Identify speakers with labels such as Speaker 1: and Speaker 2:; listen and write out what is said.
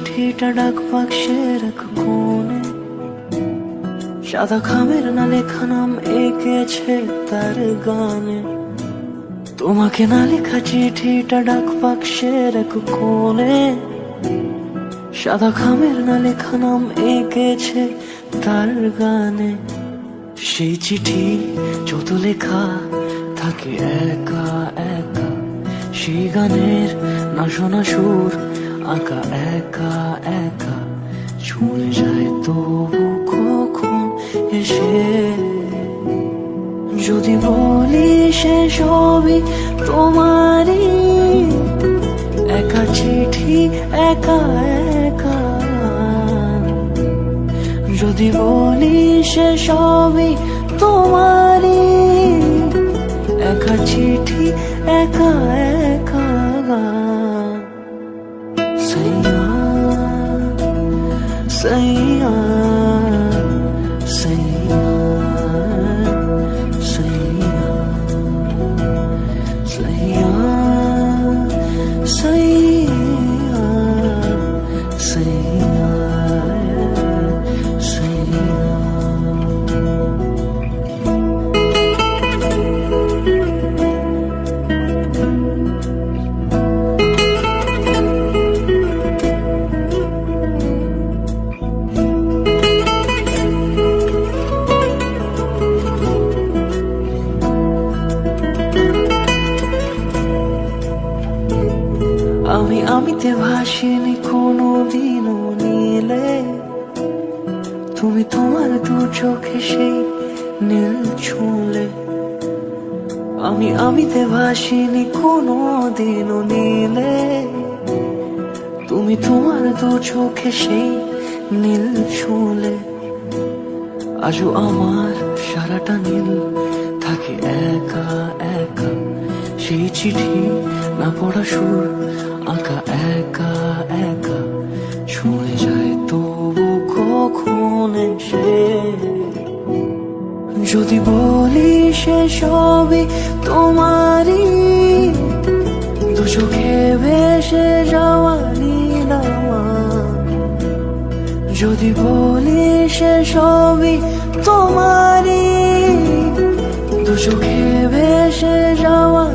Speaker 1: চিঠিটা ডাক বাক্সের এক কোণে, সাদা খামের না লেখা নাম এঁকেছে তার গানে। তোমাকে না লেখা চিঠিটা ডাক বাক্সের এক কোণে, সাদা খামের না লেখা নাম এঁকেছে তার গানে। সেই চিঠি যত লেখা থাকে একা একা, সেই গানের না শোনা সুর আঁকা একা একা, ছুঁয়ে যায় তবু কখন এসে। যদি বলি সে সবই তোমারই, একা চিঠি একা একা। যদি বলি সে সবই তোমারই, একা চিঠি একা একা। সैया सैया सैया सैया सैया सैया सैया सैया। আমিতে ভাসিনি কোনো দিনও নীলে, তুমি তোমার দু চোখে সেই নীল ছুঁলে। আমিতে ভাসিনি কোনো দিনও নীলে, তুমি তোমার দু চোখে সেই নীল ছুঁলে। আজও আমার সারাটা নীল থাকে একা একা, সেই চিঠি না পড়া সুর আঁকা একা একা, ছুঁয়ে যায় তবু কখন এসে। যদি বলি সে সবই তোমারই, দু চোখে ভেসে যাওয়া নীল আমার। যদি বলি সে সবই তোমারই, দু চোখে ভেসে যাওয়া